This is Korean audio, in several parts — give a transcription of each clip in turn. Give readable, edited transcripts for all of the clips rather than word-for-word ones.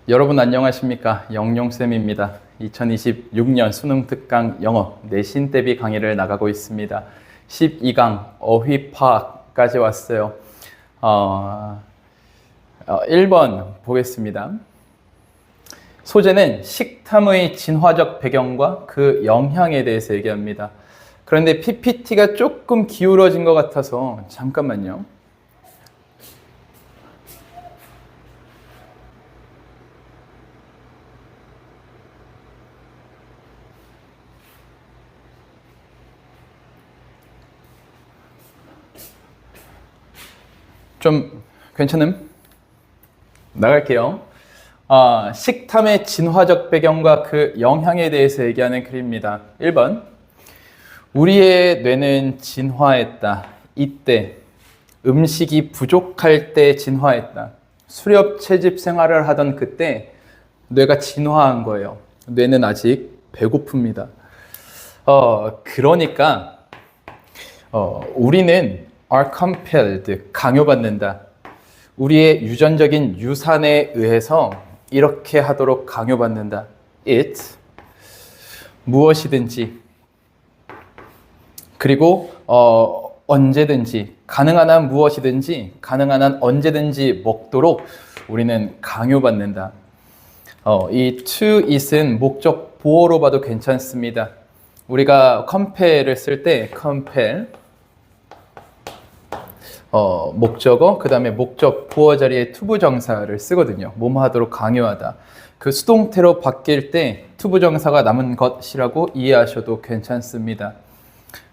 여러분 안녕하십니까? 영용쌤입니다. 2026년 수능 특강 영어 내신 대비 강의를 나가고 있습니다. 12강 어휘파악까지 왔어요. 1번 보겠습니다. 소재는 식탐의 진화적 배경과 그 영향에 대해서 얘기합니다. 그런데 PPT가 조금 기울어진 것 같아서 잠깐만요. 좀 괜찮음? 나갈게요. 식탐의 진화적 배경과 그 영향에 대해서 얘기하는 글입니다. 1번. 우리의 뇌는 진화했다. 이때 음식이 부족할 때 진화했다. 수렵 채집 생활을 하던 그때 뇌가 진화한 거예요. 뇌는 아직 배고픕니다. 그러니까 우리는 are compelled, 강요받는다. 우리의 유전적인 유산에 의해서 이렇게 하도록 강요받는다. It, 무엇이든지, 그리고 언제든지, 가능한 한 무엇이든지, 가능한 한 언제든지 먹도록 우리는 강요받는다. 이 to it은 목적 보어로 봐도 괜찮습니다. 우리가 compel을 쓸 때 compel, 목적어, 그 다음에 목적 보어 자리에 투부정사를 쓰거든요. 뭐뭐 하도록 강요하다. 그 수동태로 바뀔 때 투부정사가 남은 것이라고 이해하셔도 괜찮습니다.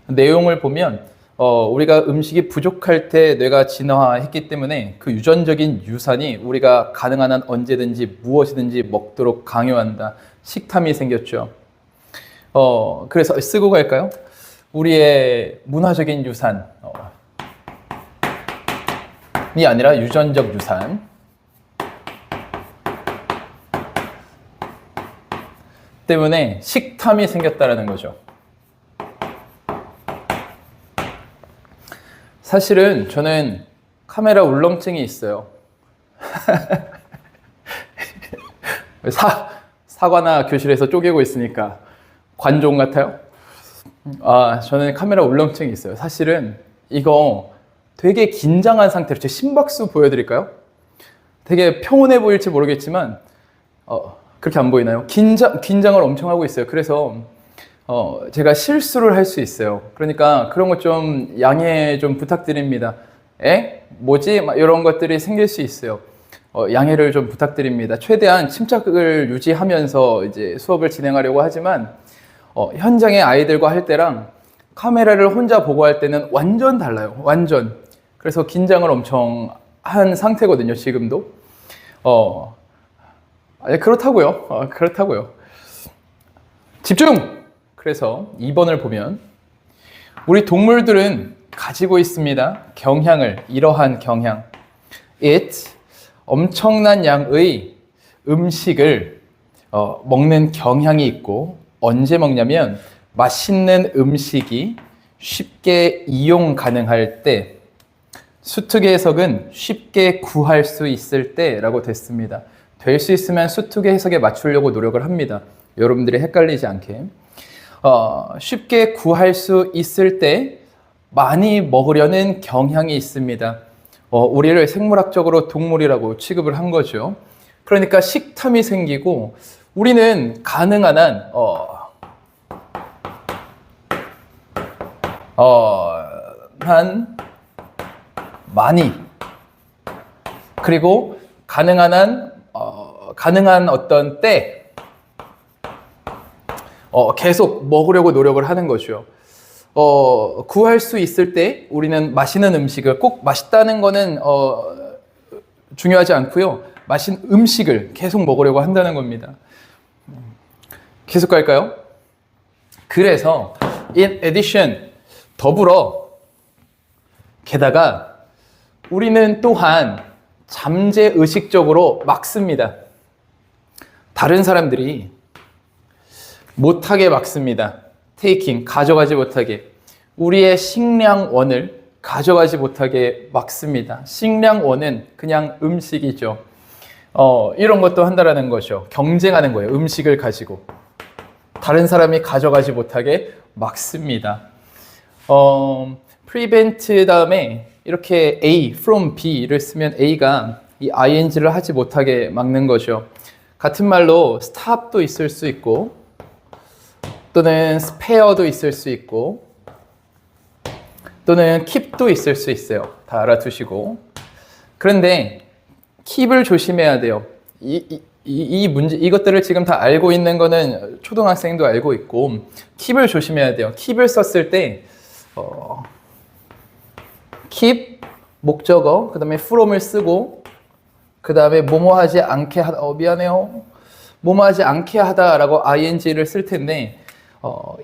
내용을 보면 우리가 음식이 부족할 때 뇌가 진화했기 때문에 그 유전적인 유산이 우리가 가능한 한 언제든지 무엇이든지 먹도록 강요한다. 식탐이 생겼죠. 그래서 쓰고 갈까요? 우리의 문화적인 유산, 이 아니라 유전적 유산 때문에 식탐이 생겼다는 거죠. 사실은 저는 카메라 울렁증이 있어요. 사과나 교실에서 쪼개고 있으니까 관종 같아요? 저는 카메라 울렁증이 있어요. 사실은 이거 되게 긴장한 상태로 제 심박수 보여드릴까요? 되게 평온해 보일지 모르겠지만 그렇게 안 보이나요? 긴장을 엄청 하고 있어요. 그래서 제가 실수를 할 수 있어요. 그러니까 그런 거 좀 양해 좀 부탁드립니다. 뭐지? 막 이런 것들이 생길 수 있어요. 양해를 좀 부탁드립니다. 최대한 침착을 유지하면서 이제 수업을 진행하려고 하지만 현장의 아이들과 할 때랑 카메라를 혼자 보고 할 때는 완전 달라요. 완전. 그래서 긴장을 엄청 한 상태거든요, 지금도. 그렇다고요. 그렇다고요. 집중! 그래서 2번을 보면 우리 동물들은 가지고 있습니다. 경향을, 이러한 경향. It, 엄청난 양의 음식을 먹는 경향이 있고 언제 먹냐면 맛있는 음식이 쉽게 이용 가능할 때, 수특의 해석은 쉽게 구할 수 있을 때라고 됐습니다. 될 수 있으면 수특의 해석에 맞추려고 노력을 합니다. 여러분들이 헷갈리지 않게. 쉽게 구할 수 있을 때 많이 먹으려는 경향이 있습니다. 우리를 생물학적으로 동물이라고 취급을 한 거죠. 그러니까 식탐이 생기고 우리는 가능한 한 많이, 그리고 가능한 어떤 때 계속 먹으려고 노력을 하는 거죠. 구할 수 있을 때 우리는 맛있는 음식을, 꼭 맛있다는 거는 중요하지 않고요. 맛있는 음식을 계속 먹으려고 한다는 겁니다. 계속 갈까요? 그래서 in addition, 더불어, 게다가 우리는 또한 잠재의식적으로 막습니다. 다른 사람들이 못하게 막습니다. taking, 가져가지 못하게. 우리의 식량원을 가져가지 못하게 막습니다. 식량원은 그냥 음식이죠. 이런 것도 한다라는 거죠. 경쟁하는 거예요. 음식을 가지고. 다른 사람이 가져가지 못하게 막습니다. prevent 다음에 이렇게 A, from B를 쓰면 A가 이 ing를 하지 못하게 막는 거죠. 같은 말로 stop도 있을 수 있고 또는 spare도 있을 수 있고 또는 keep도 있을 수 있어요. 다 알아두시고. 그런데 keep을 조심해야 돼요. 이 문제, 이것들을 지금 다 알고 있는 거는 초등학생도 알고 있고 keep을 조심해야 돼요. keep을 썼을 때 keep 목적어, 그 다음에 from을 쓰고 그 다음에 뭐뭐 하지 않게 하다, 미안해요. 뭐뭐 하지 않게 하다라고 ing를 쓸 텐데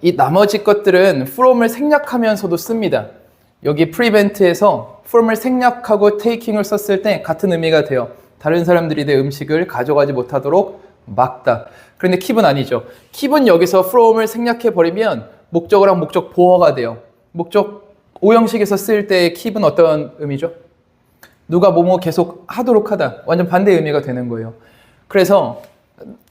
이 나머지 것들은 from을 생략하면서도 씁니다. 여기 prevent에서 from을 생략하고 taking을 썼을 때 같은 의미가 돼요. 다른 사람들이 내 음식을 가져가지 못하도록 막다. 그런데 keep은 아니죠. keep은 여기서 from을 생략해버리면 목적어랑 목적 보어가 돼요. 목적 오형식에서 쓸 때 keep은 어떤 의미죠? 누가 뭐뭐 계속 하도록 하다. 완전 반대 의미가 되는 거예요. 그래서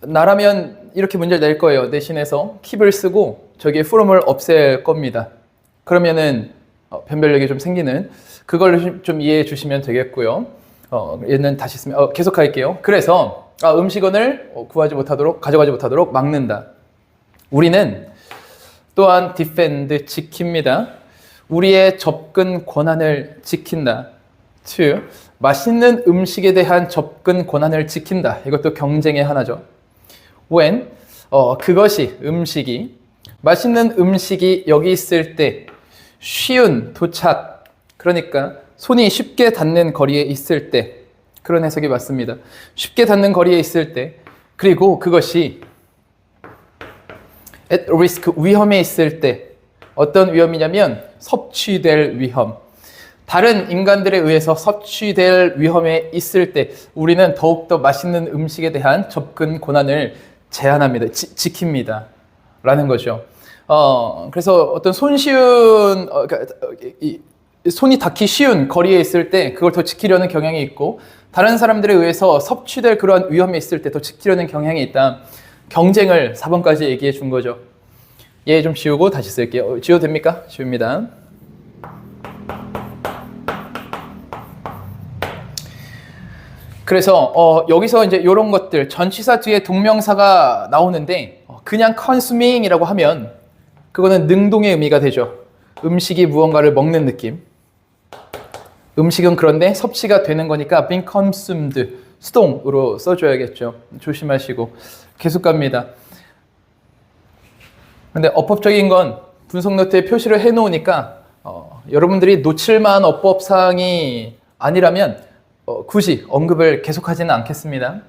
나라면 이렇게 문제를 낼 거예요. 대신해서 keep을 쓰고 저기에 from을 없앨 겁니다. 그러면은 변별력이 좀 생기는 그걸 좀 이해해 주시면 되겠고요. 얘는 다시 쓰면 계속 할게요. 그래서 음식원을 구하지 못하도록 가져가지 못하도록 막는다. 우리는 또한 defend 지킵니다. 우리의 접근 권한을 지킨다. to 맛있는 음식에 대한 접근 권한을 지킨다. 이것도 경쟁의 하나죠. when 그것이 음식이 맛있는 음식이 여기 있을 때 쉬운 도착 그러니까 손이 쉽게 닿는 거리에 있을 때 그런 해석이 맞습니다. 쉽게 닿는 거리에 있을 때 그리고 그것이 at risk 위험에 있을 때 어떤 위험이냐면 섭취될 위험 다른 인간들에 의해서 섭취될 위험에 있을 때 우리는 더욱더 맛있는 음식에 대한 접근 권한을 제한합니다. 지킵니다. 라는 거죠. 그래서 어떤 손쉬운 손이 닿기 쉬운 거리에 있을 때 그걸 더 지키려는 경향이 있고 다른 사람들에 의해서 섭취될 그러한 위험에 있을 때 더 지키려는 경향이 있다. 경쟁을 4번까지 얘기해 준 거죠. 얘 좀 지우고 다시 쓸게요. 지워도 됩니까? 지웁니다. 그래서 여기서 이제 이런 것들 전치사 뒤에 동명사가 나오는데 그냥 consuming이라고 하면 그거는 능동의 의미가 되죠. 음식이 무언가를 먹는 느낌. 음식은 그런데 섭취가 되는 거니까 being consumed 수동으로 써줘야겠죠. 조심하시고 계속 갑니다. 근데 어법적인 건 분석 노트에 표시를 해놓으니까 여러분들이 놓칠만한 어법사항이 아니라면 굳이 언급을 계속하지는 않겠습니다.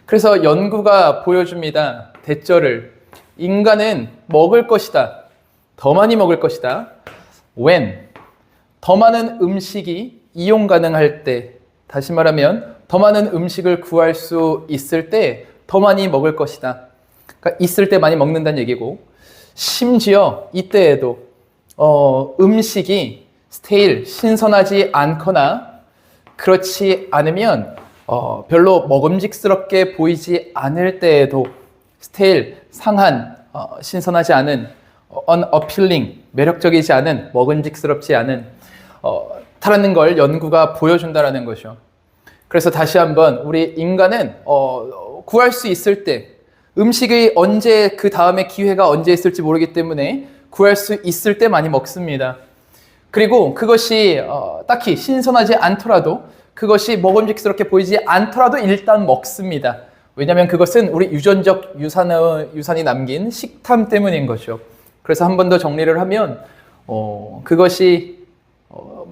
그래서 연구가 보여줍니다. 대절을 인간은 먹을 것이다. 더 많이 먹을 것이다. when 더 많은 음식이 이용 가능할 때 다시 말하면 더 많은 음식을 구할 수 있을 때 더 많이 먹을 것이다. 그러니까 있을 때 많이 먹는다는 얘기고 심지어 이때에도 음식이 stale 신선하지 않거나 그렇지 않으면 별로 먹음직스럽게 보이지 않을 때에도 stale 상한 신선하지 않은 unappealing 매력적이지 않은 먹음직스럽지 않은 타라는 걸 연구가 보여준다라는 거죠. 그래서 다시 한번 우리 인간은 구할 수 있을 때 음식이 언제 그 다음에 기회가 언제 있을지 모르기 때문에 구할 수 있을 때 많이 먹습니다. 그리고 그것이 딱히 신선하지 않더라도 그것이 먹음직스럽게 보이지 않더라도 일단 먹습니다. 왜냐하면 그것은 우리 유전적 유산이 남긴 식탐 때문인 거죠. 그래서 한 번 더 정리를 하면 그것이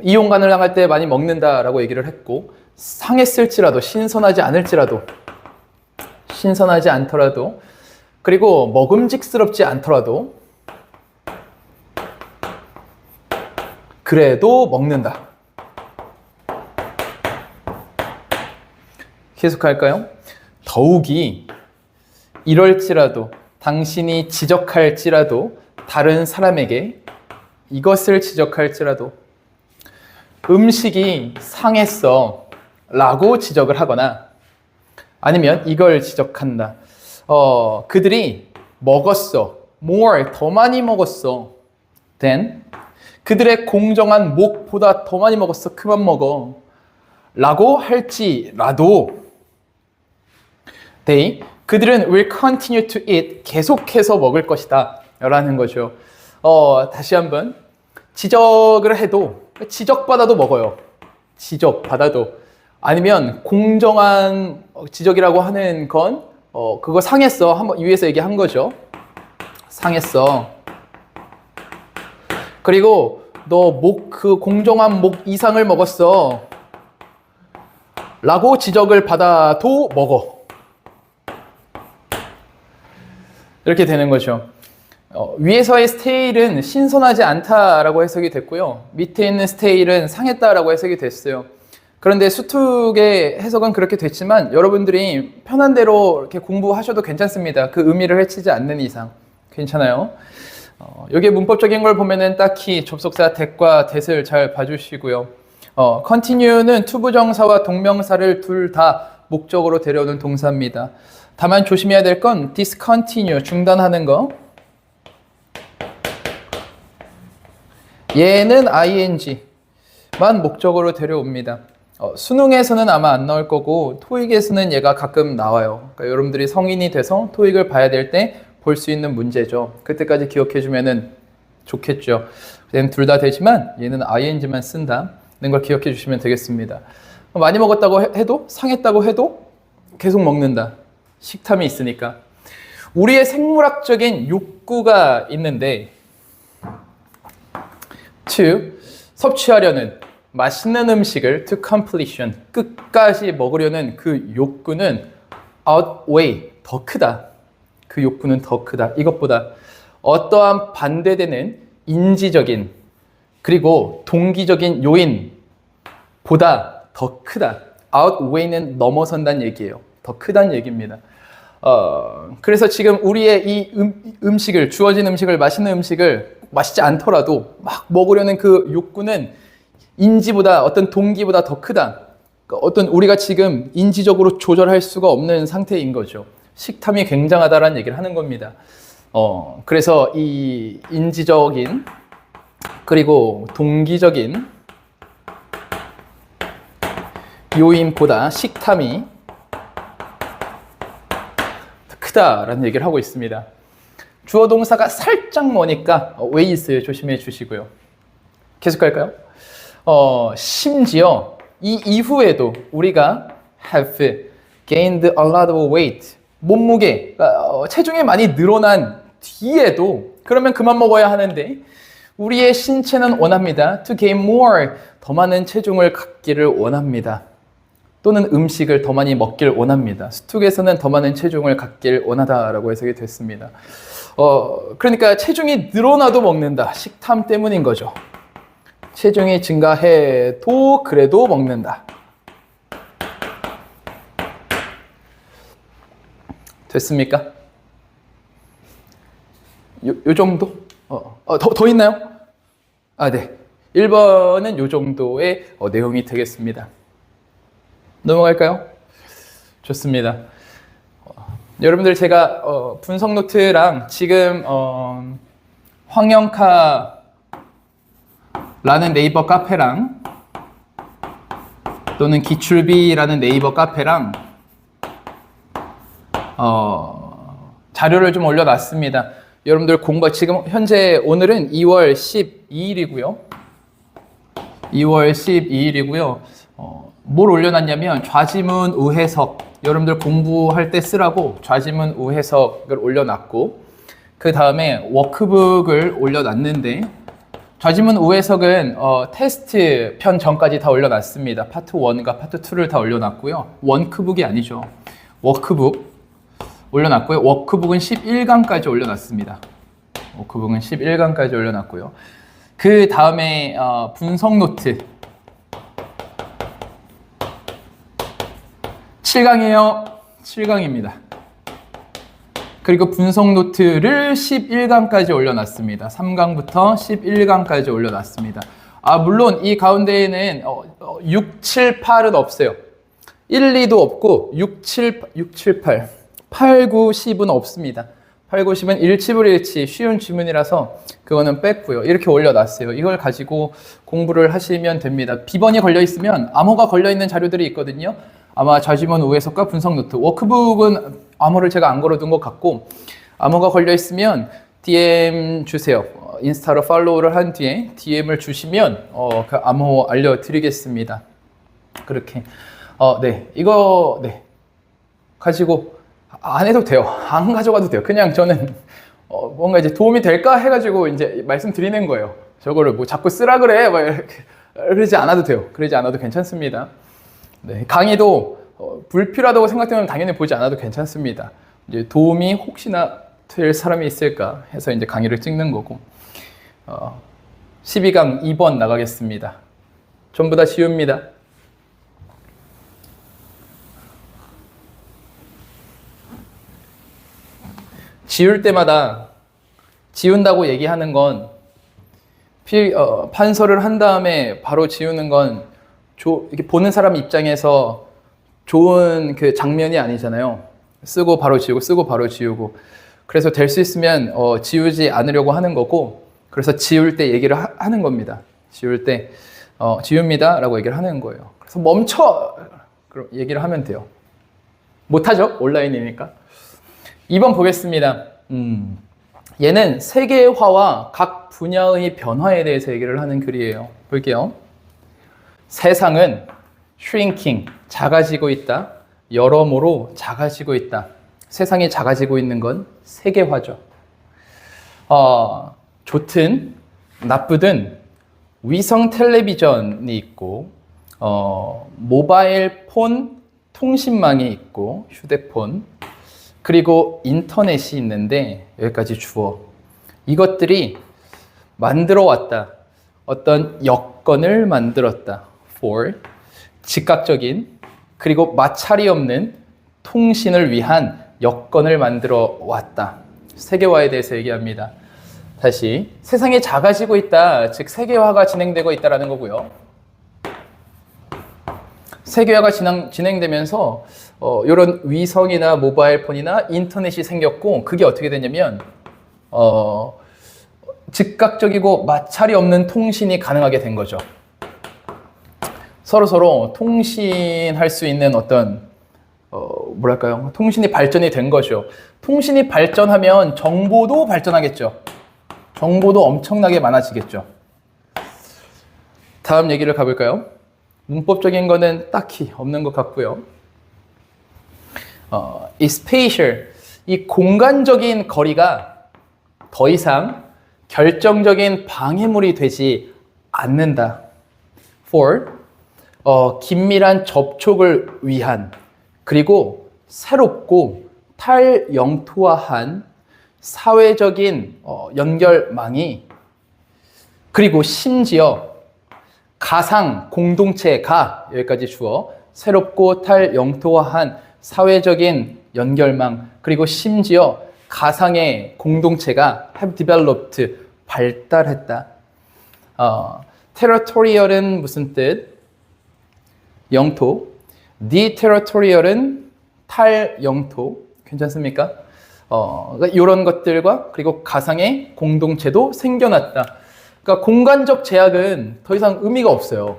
이용 가능할 때 많이 먹는다라고 얘기를 했고 상했을지라도 신선하지 않더라도 그리고 먹음직스럽지 않더라도 그래도 먹는다. 계속할까요? 더욱이 이럴지라도 당신이 지적할지라도 다른 사람에게 이것을 지적할지라도 음식이 상했어 라고 지적을 하거나 아니면 이걸 지적한다. 그들이 먹었어. more, 더 많이 먹었어. than, 그들의 공정한 목보다 더 많이 먹었어. 그만 먹어. 라고 할지라도 they, 그들은 will continue to eat, 계속해서 먹을 것이다. 라는 거죠. 다시 한번 지적을 해도, 지적받아도 먹어요. 지적받아도. 아니면 공정한 지적이라고 하는 건 그거 상했어. 한번 위에서 얘기한 거죠. 상했어. 그리고 너 그 공정한 목 이상을 먹었어. 라고 지적을 받아도 먹어. 이렇게 되는 거죠. 위에서의 stay는 신선하지 않다라고 해석이 됐고요. 밑에 있는 stay는 상했다라고 해석이 됐어요. 그런데 수특의 해석은 그렇게 됐지만 여러분들이 편한 대로 이렇게 공부하셔도 괜찮습니다. 그 의미를 해치지 않는 이상 괜찮아요. 여기에 문법적인 걸 보면은 딱히 접속사 that과 that을 잘 봐주시고요. continue는 투부정사와 동명사를 둘 다 목적으로 데려오는 동사입니다. 다만 조심해야 될 건 discontinue, 중단하는 거. 얘는 ing만 목적으로 데려옵니다. 수능에서는 아마 안 나올 거고 토익에서는 얘가 가끔 나와요. 그러니까 여러분들이 성인이 돼서 토익을 봐야 될 때 볼 수 있는 문제죠. 그때까지 기억해 주면은 좋겠죠. 얘는 둘 다 되지만 얘는 ing만 쓴다는 걸 기억해 주시면 되겠습니다. 많이 먹었다고 해도, 상했다고 해도 계속 먹는다. 식탐이 있으니까. 우리의 생물학적인 욕구가 있는데 to, 섭취하려는 맛있는 음식을 to completion, 끝까지 먹으려는 그 욕구는 outweigh, 더 크다. 그 욕구는 더 크다. 이것보다 어떠한 반대되는 인지적인 그리고 동기적인 요인보다 더 크다. outweigh는 넘어선다는 얘기예요. 더 크다는 얘기입니다. 그래서 지금 우리의 이 음식을, 주어진 음식을, 맛있는 음식을 맛있지 않더라도 막 먹으려는 그 욕구는 인지보다, 어떤 동기보다 더 크다. 그러니까 어떤 우리가 지금 인지적으로 조절할 수가 없는 상태인 거죠. 식탐이 굉장하다라는 얘기를 하는 겁니다. 그래서 이 인지적인 그리고 동기적인 요인보다 식탐이 크다라는 얘기를 하고 있습니다. 주어 동사가 살짝 머니까 웨이스 조심해 주시고요. 계속 갈까요? 심지어 이 이후에도 우리가 have gained a lot of weight, 몸무게, 체중이 많이 늘어난 뒤에도 그러면 그만 먹어야 하는데 우리의 신체는 원합니다. to gain more, 더 많은 체중을 갖기를 원합니다. 또는 음식을 더 많이 먹길 원합니다. 수특에서는 더 많은 체중을 갖길 원하다라고 해석이 됐습니다. 그러니까 체중이 늘어나도 먹는다. 식탐 때문인 거죠. 체중이 증가해도 그래도 먹는다. 됐습니까? 요 정도? 더 있나요? 네. 1번은 요 정도의 내용이 되겠습니다. 넘어갈까요? 좋습니다. 여러분들 제가 분석 노트랑 지금 황영카라는 네이버 카페랑 또는 기출비라는 네이버 카페랑 자료를 좀 올려놨습니다. 여러분들 지금 현재 오늘은 2월 12일이고요. 2월 12일이고요. 뭘 올려놨냐면 좌지문 우해석, 여러분들 공부할 때 쓰라고 좌지문 우해석을 올려놨고 그 다음에 워크북을 올려놨는데 좌지문 우해석은 테스트 편 전까지 다 올려놨습니다. 파트 1과 파트 2를 다 올려놨고요. 원크북이 아니죠. 워크북 올려놨고요. 워크북은 11강까지 올려놨습니다. 워크북은 11강까지 올려놨고요. 그 다음에 분석 노트 7강이에요. 7강입니다. 그리고 분석 노트를 11강까지 올려놨습니다. 3강부터 11강까지 올려놨습니다. 물론 이 가운데에는 6, 7, 8은 없어요. 1, 2도 없고 6, 7, 8, 8, 9, 10은 없습니다. 8, 9, 10은 일치불일치 쉬운 지문이라서 그거는 뺐고요. 이렇게 올려놨어요. 이걸 가지고 공부를 하시면 됩니다. 비번이 걸려 있으면 암호가 걸려 있는 자료들이 있거든요. 아마 좌지문 우회석과 분석 노트. 워크북은 암호를 제가 안 걸어둔 것 같고 암호가 걸려 있으면 DM 주세요. 인스타로 팔로우를 한 뒤에 DM을 주시면 그 암호 알려드리겠습니다. 그렇게 네, 이거 네 가지고 안 해도 돼요. 안 가져가도 돼요. 그냥 저는 뭔가 이제 도움이 될까 해가지고 이제 말씀드리는 거예요. 저거를 뭐 자꾸 쓰라 그래 막 이렇게 그러지 않아도 돼요. 그러지 않아도 괜찮습니다. 네, 강의도 불필요하다고 생각되면 당연히 보지 않아도 괜찮습니다. 이제 도움이 혹시나 될 사람이 있을까 해서 이제 강의를 찍는 거고 12강 2번 나가겠습니다. 전부 다 지웁니다. 지울 때마다 지운다고 얘기하는 건 판서를 한 다음에 바로 지우는 건 이렇게 보는 사람 입장에서 좋은 그 장면이 아니잖아요. 쓰고 바로 지우고 쓰고 바로 지우고 그래서 될 수 있으면 지우지 않으려고 하는 거고 그래서 지울 때 얘기를 하는 겁니다. 지울 때 지웁니다 라고 얘기를 하는 거예요. 그래서 멈춰! 그럼 얘기를 하면 돼요. 못하죠? 온라인이니까. 2번 보겠습니다. 얘는 세계화와 각 분야의 변화에 대해서 얘기를 하는 글이에요. 볼게요. 세상은 shrinking, 작아지고 있다. 여러모로 작아지고 있다. 세상이 작아지고 있는 건 세계화죠. 좋든 나쁘든 위성 텔레비전이 있고 모바일 폰 통신망이 있고 휴대폰 그리고 인터넷이 있는데 여기까지 주어. 이것들이 만들어 왔다. 어떤 여건을 만들었다. for 즉각적인 그리고 마찰이 없는 통신을 위한 여건을 만들어 왔다. 세계화에 대해서 얘기합니다. 다시 세상이 작아지고 있다. 즉 세계화가 진행되고 있다라는 거고요. 세계화가 진행되면서 이런 위성이나 모바일 폰이나 인터넷이 생겼고 그게 어떻게 되냐면 즉각적이고 마찰이 없는 통신이 가능하게 된 거죠. 서로 통신할 수 있는 어떤 뭐랄까요? 통신이 발전이 된 거죠. 통신이 발전하면 정보도 발전하겠죠. 정보도 엄청나게 많아지겠죠. 다음 얘기를 가볼까요? 문법적인 거는 딱히 없는 것 같고요. 이 spatial, 이 공간적인 거리가 더 이상 결정적인 방해물이 되지 않는다. for 긴밀한 접촉을 위한 그리고 새롭고 탈영토화한 사회적인 연결망이 그리고 심지어 가상 공동체가 여기까지 주어 새롭고 탈영토화한 사회적인 연결망 그리고 심지어 가상의 공동체가 have developed 발달했다. territorial은 무슨 뜻? 영토. deterritorial은 탈영토. 괜찮습니까? 이런 것들과 그리고 가상의 공동체도 생겨났다. 그러니까 공간적 제약은 더 이상 의미가 없어요.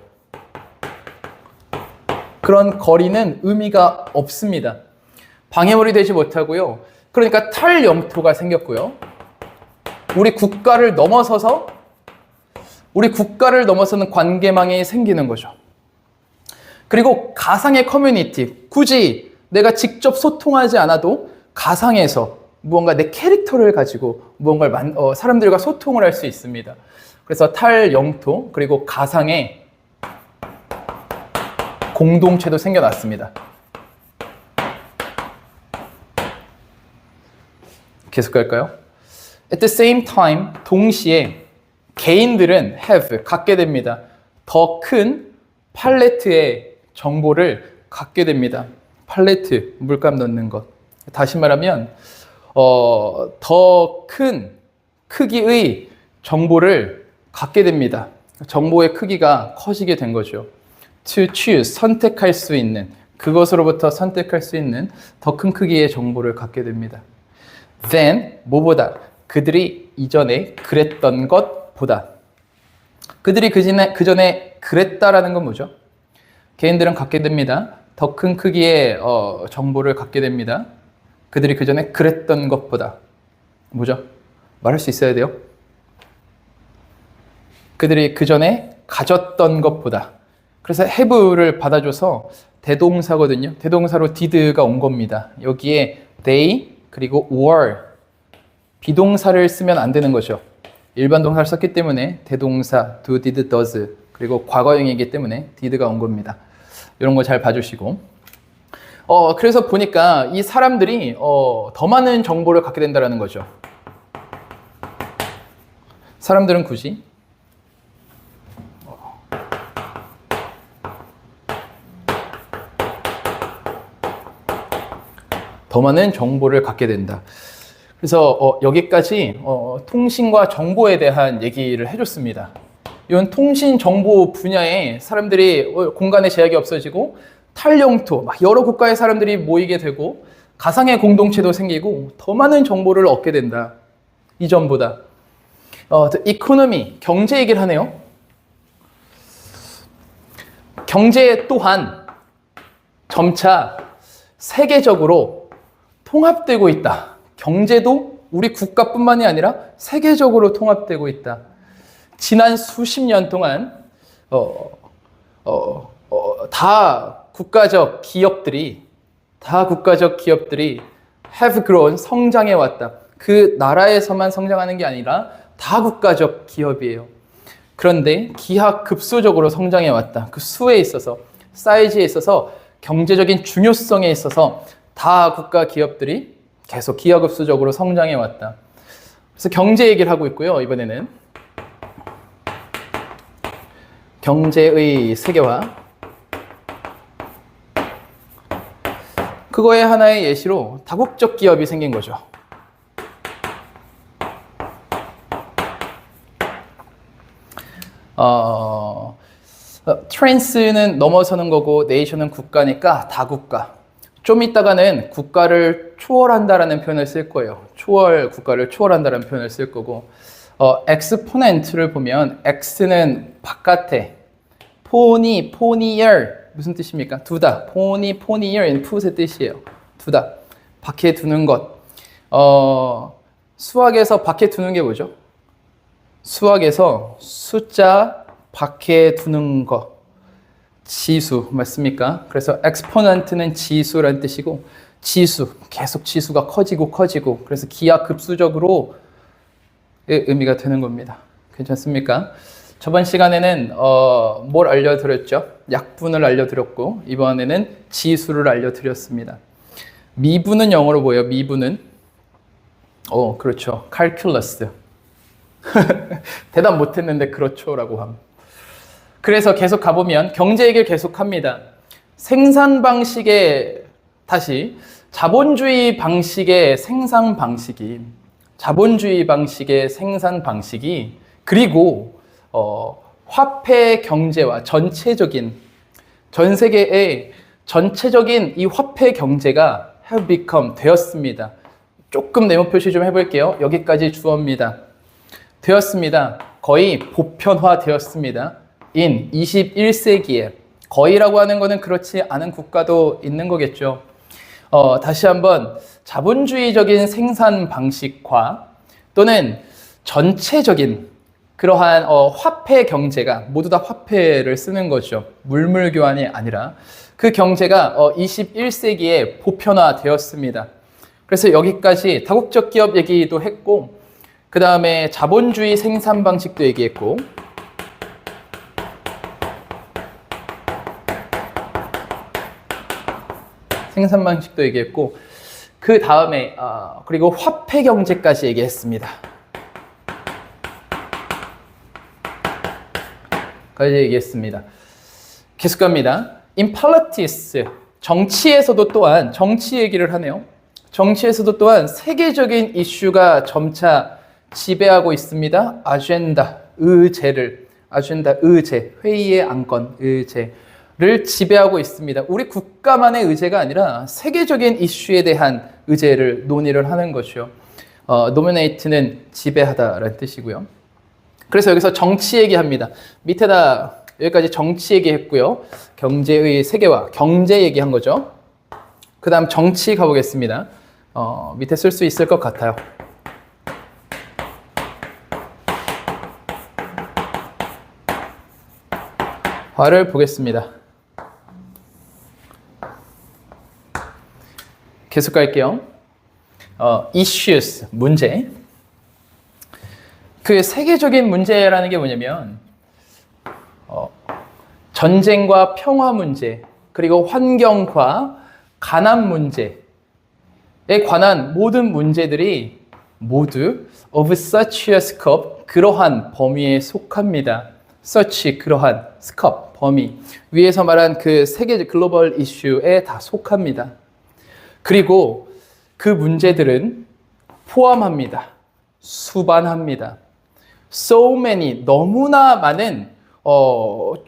그런 거리는 의미가 없습니다. 방해물이 되지 못하고요. 그러니까 탈영토가 생겼고요. 우리 국가를 넘어서는 관계망이 생기는 거죠. 그리고 가상의 커뮤니티, 굳이 내가 직접 소통하지 않아도 가상에서 무언가 내 캐릭터를 가지고 무언가를 사람들과 소통을 할 수 있습니다. 그래서 탈영토 그리고 가상의 공동체도 생겨났습니다. 계속 갈까요? At the same time, 동시에 개인들은 have, 갖게 됩니다. 더 큰 팔레트의 정보를 갖게 됩니다. 팔레트, 물감 넣는 것. 다시 말하면 더 큰 크기의 정보를 갖게 됩니다. 정보의 크기가 커지게 된 거죠. To choose, 선택할 수 있는 그것으로부터 선택할 수 있는 더 큰 크기의 정보를 갖게 됩니다. than 뭐보다 그들이 이전에 그랬던 것보다. 그들이 그전에 그랬다라는 건 뭐죠? 개인들은 갖게 됩니다. 더 큰 크기의 정보를 갖게 됩니다. 그들이 그전에 그랬던 것보다. 뭐죠? 말할 수 있어야 돼요. 그들이 그전에 가졌던 것보다. 그래서 have를 받아줘서 대동사거든요. 대동사로 did가 온 겁니다. 여기에 they 그리고 were 비동사를 쓰면 안 되는 거죠. 일반 동사를 썼기 때문에 대동사 do, did, does 그리고 과거형이기 때문에 did가 온 겁니다. 이런 거 잘 봐주시고 그래서 보니까 이 사람들이 더 많은 정보를 갖게 된다는 거죠. 사람들은 굳이 더 많은 정보를 갖게 된다. 그래서 여기까지 통신과 정보에 대한 얘기를 해줬습니다. 이건 통신 정보 분야에 사람들이 공간의 제약이 없어지고 탈영토, 막 여러 국가의 사람들이 모이게 되고 가상의 공동체도 생기고 더 많은 정보를 얻게 된다. 이전보다. 이코노미, 경제 얘기를 하네요. 경제 또한 점차 세계적으로 통합되고 있다. 경제도 우리 국가뿐만이 아니라 세계적으로 통합되고 있다. 지난 수십 년 동안 다 국가적 기업들이 have grown, 성장해 왔다. 그 나라에서만 성장하는 게 아니라 다 국가적 기업이에요. 그런데 기하급수적으로 성장해 왔다. 그 수에 있어서, 사이즈에 있어서, 경제적인 중요성에 있어서 다 국가 기업들이 계속 기하급수적으로 성장해 왔다. 그래서 경제 얘기를 하고 있고요. 이번에는 경제의 세계화. 그거의 하나의 예시로 다국적 기업이 생긴 거죠. 트랜스는 넘어서는 거고 네이션은 국가니까 다국가. 좀 이따가는 국가를 초월한다라는 표현을 쓸 거예요. 국가를 초월한다라는 표현을 쓸 거고 엑스포넨트를 보면 X는 바깥에 포니얼 무슨 뜻입니까? 두다. 포니얼 풋의 뜻이에요. 두다. 밖에 두는 것. 수학에서 밖에 두는 게 뭐죠? 수학에서 숫자 밖에 두는 것. 지수 맞습니까? 그래서 exponent는 지수라는 뜻이고 지수, 계속 지수가 커지고 그래서 기하급수적으로 의미가 되는 겁니다. 괜찮습니까? 저번 시간에는 뭘 알려드렸죠? 약분을 알려드렸고 이번에는 지수를 알려드렸습니다. 미분은 영어로 뭐예요? 미분은 그렇죠. calculus. 대답 못했는데 그렇죠 라고 함. 그래서 계속 가보면 경제 얘기를 계속합니다. 생산 방식의 다시 자본주의 방식의 생산 방식이 그리고 화폐 경제와 전 세계의 전체적인 이 화폐 경제가 have become 되었습니다. 조금 네모 표시 좀 해볼게요. 여기까지 주어입니다. 되었습니다. 거의 보편화 되었습니다. 21세기에 거의라고 하는 거는 그렇지 않은 국가도 있는 거겠죠. 다시 한번 자본주의적인 생산 방식과 또는 전체적인 그러한 화폐 경제가 모두 다 화폐를 쓰는 거죠. 물물 교환이 아니라 그 경제가 21세기에 보편화 되었습니다. 그래서 여기까지 다국적 기업 얘기도 했고 그 다음에 자본주의 생산 방식도 얘기했고 생산 방식도 얘기했고 그 다음에 그리고 화폐 경제까지 얘기했습니다. 까지 얘기했습니다. 계속 갑니다. In politics, 정치에서도 또한 정치 얘기를 하네요. 정치에서도 또한 세계적인 이슈가 점차 지배하고 있습니다. 아젠다, 의제, 회의의 안건, 의제. 를 지배하고 있습니다. 우리 국가만의 의제가 아니라 세계적인 이슈에 대한 의제를 논의를 하는 것이요. dominate는 지배하다라는 뜻이고요. 그래서 여기서 정치 얘기합니다. 밑에다 여기까지 정치 얘기했고요. 경제의 세계화, 경제 얘기한 거죠. 그 다음 정치 가보겠습니다. 밑에 쓸 수 있을 것 같아요. 화를 보겠습니다. 계속 갈게요. issues, 문제. 그 세계적인 문제라는 게 뭐냐면 전쟁과 평화 문제, 그리고 환경과 가난 문제에 관한 모든 문제들이 모두 of such a scope, 그러한 범위에 속합니다. such, 그러한, scope, 범위. 위에서 말한 그 세계 글로벌 이슈에 다 속합니다. 그리고 그 문제들은 포함합니다. 수반합니다. So many, 너무나 많은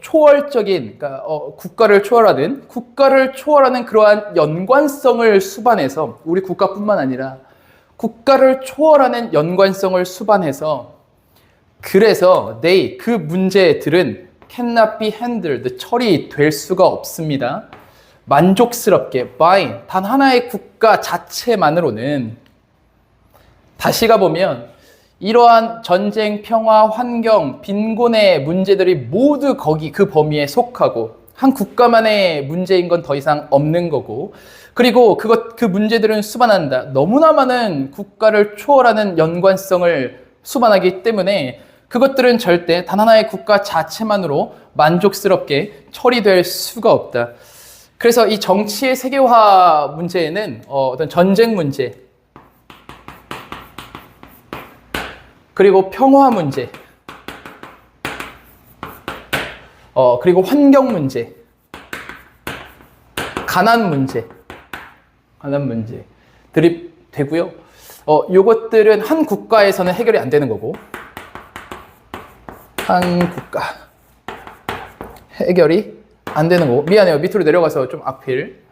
초월적인, 그러니까 국가를 초월하는 그러한 연관성을 수반해서, 우리 국가뿐만 아니라 국가를 초월하는 연관성을 수반해서, 그래서 그 문제들은 cannot be handled, 처리될 수가 없습니다. 만족스럽게 by 단 하나의 국가 자체만으로는. 다시 가보면 이러한 전쟁, 평화, 환경, 빈곤의 문제들이 모두 거기 그 범위에 속하고, 한 국가만의 문제인 건 더 이상 없는 거고, 그리고 그 문제들은 수반한다. 너무나 많은 국가를 초월하는 연관성을 수반하기 때문에 그것들은 절대 단 하나의 국가 자체만으로 만족스럽게 처리될 수가 없다. 그래서 이 정치의 세계화 문제에는 어떤 전쟁 문제, 그리고 평화 문제, 그리고 환경 문제, 가난 문제들이 되고요. 요것들은 한 국가에서는 해결이 안 되는 거고, 한 국가 해결이 안 되는 거고, 미안해요. 밑으로 내려가서 좀 앞을.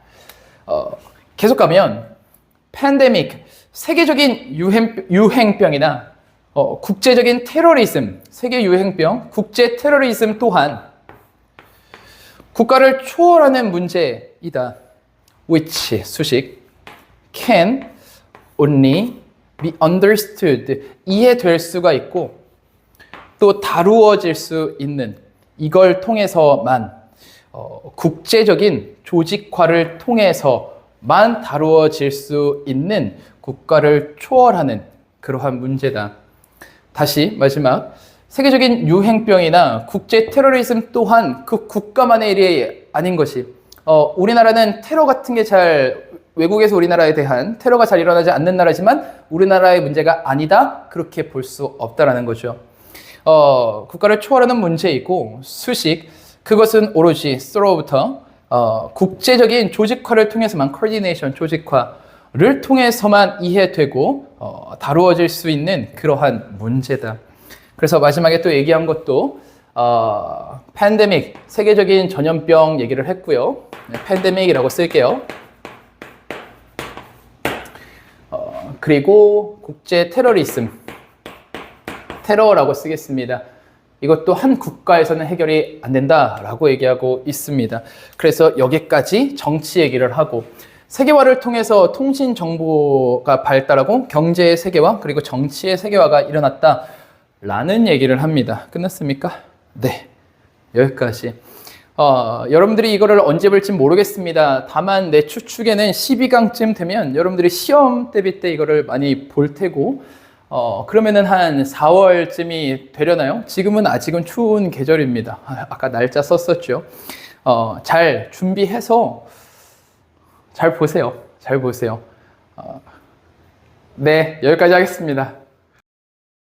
계속 가면 팬데믹, 세계적인 유행병이나 국제적인 테러리즘, 세계 유행병, 국제 테러리즘 또한 국가를 초월하는 문제이다. which, 수식, can only be understood, 이해될 수가 있고 또 다루어질 수 있는, 이걸 통해서만 국제적인 조직화를 통해서만 다루어질 수 있는 국가를 초월하는 그러한 문제다. 다시 마지막, 세계적인 유행병이나 국제 테러리즘 또한 그 국가만의 일이 아닌 것이, 우리나라는 테러 같은 게 외국에서 우리나라에 대한 테러가 잘 일어나지 않는 나라지만 우리나라의 문제가 아니다, 그렇게 볼 수 없다라는 거죠. 국가를 초월하는 문제이고, 수식, 그것은 오로지 through부터 국제적인 조직화를 통해서만, coordination, 조직화를 통해서만 이해되고 다루어질 수 있는 그러한 문제다. 그래서 마지막에 또 얘기한 것도 팬데믹, 세계적인 전염병 얘기를 했고요. 팬데믹이라고 쓸게요. 그리고 국제 테러리즘, 테러라고 쓰겠습니다. 이것도 한 국가에서는 해결이 안 된다라고 얘기하고 있습니다. 그래서 여기까지 정치 얘기를 하고, 세계화를 통해서 통신 정보가 발달하고 경제의 세계화 그리고 정치의 세계화가 일어났다라는 얘기를 합니다. 끝났습니까? 네, 여기까지. 여러분들이 이거를 언제 볼지 모르겠습니다. 다만 내 추측에는 12강쯤 되면 여러분들이 시험 대비 때 이거를 많이 볼 테고, 그러면은 한 4월쯤이 되려나요? 지금은 아직은 추운 계절입니다. 아까 날짜 썼었죠. 잘 준비해서 잘 보세요. 네, 여기까지 하겠습니다.